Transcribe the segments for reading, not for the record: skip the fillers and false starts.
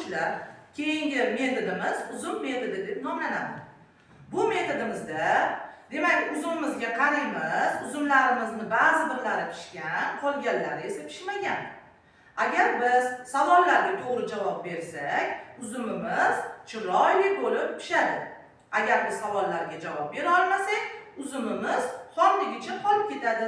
o'quvchilar, keyingi metodimiz uzum metodi deb nomlanadi. Bu metodimizda demak uzumimizga qaraymiz, uzumlarimizni ba'zi birlari pishgan, qolganlari esa pishmagan. Agar biz savollarga to'g'ri javob bersak, uzumimiz chiroyli bo'lib pishadi. Agar biz savollarga javob bera olmasak, uzumimiz xomligicha qolib ketadi.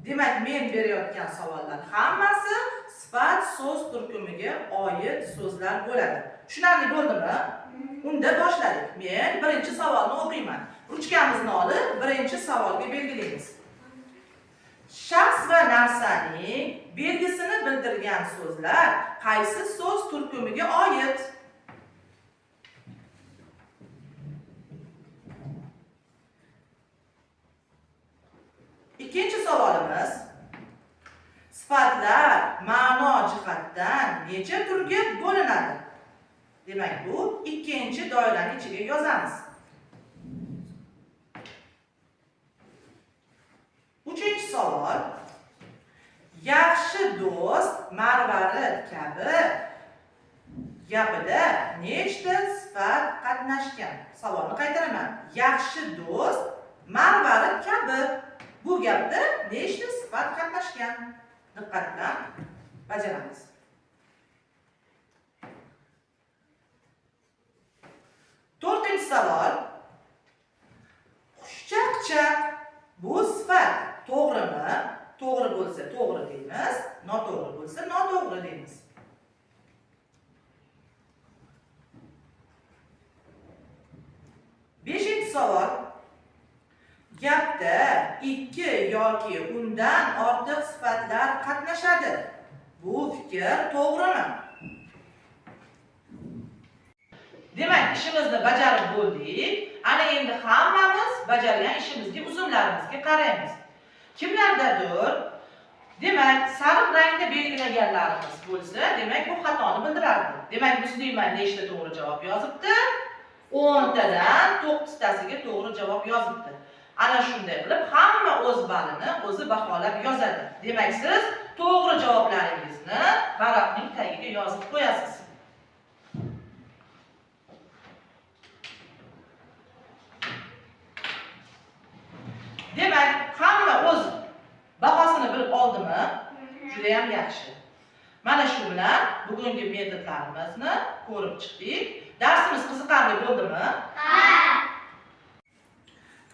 Demak, men berayotgan savollar hammasi sifat so'z turkumiga oid so'zlar bo'ladi. Tushunarli bo'ldimi? Unda boshladik. Men birinchi savolni o'qiyman. Ruchkamizni olib, birinchi savolga belgilaymiz. Shaxs va narsaning belgisini bildirgan so'zlar qaysi so'z turkumiga oid? Ikkinchi savolimiz. Sifatlar ma'no jihatdan necha turga bo'linadi? Demak, bu ikkinchi doiraning ichiga yozamiz. Uchinchi savol. Yaxshi do'st marvarid kabi gapida nechta sifat qatnashgan? Savolni qaytaraman. Yaxshi do'st marvarid kabi bu gapda nechta sifat qatnashgan? Diqqat bilan bajaramiz. To'rtinchi savol. Xushchaqchaq bu sifat to'g'rimi? To'g'ri bo'lsa to'g'ri deymiz, noto'g'ri bo'lsa noto'g'ri deymiz. Beshinchi savol. Gapda ikki yoki undan ortiq sifatlar qatnashadi. Bu fikr to'g'rimi? Demak, ishimizni bajarib bo'ldik. Ana endi hammamiz bajargan ishimizga, uzumlarimizga qaraymiz. Kimlardadir demak, sariq rangda belgilaganlarimiz bo'lsa, demak bu xatoni bildirardi. Demak, Musliman nechta to'g'ri javob yozibdi? 10 tadan 9 tasiga to'g'ri javob yozibdi. Ana shunday qilib hamma o'z balini o'zi baholab yozadi. Demak, siz to'g'ri javoblaringizni varaqning tagiga yozib qo'yasiz. Demak, hamma o'z bahosini bilib oldimi? Juda ham yaxshi. Mana shu bilan bugungi metodlarimizni ko'rib chiqdik. Darsimiz qiziqarli bo'ldimi? Ha.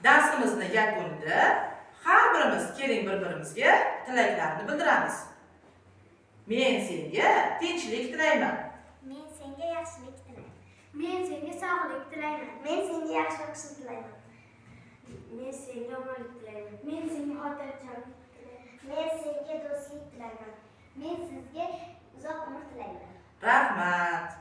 Darsimizni yakunida har birimiz keling bir-birimizga tilaklarni bildiramiz. Men senga tinchlik tilayman. Men senga yaxshilik tilayman. Men senga sog'lik tilayman. Men senga yaxshi o'qishni tilayman. Men senga omonlik tilayman. Men senga xotirjamlik tilayman. Men senga do'stlik tilayman. Men sizga uzoq umr tilayman. Rahmat.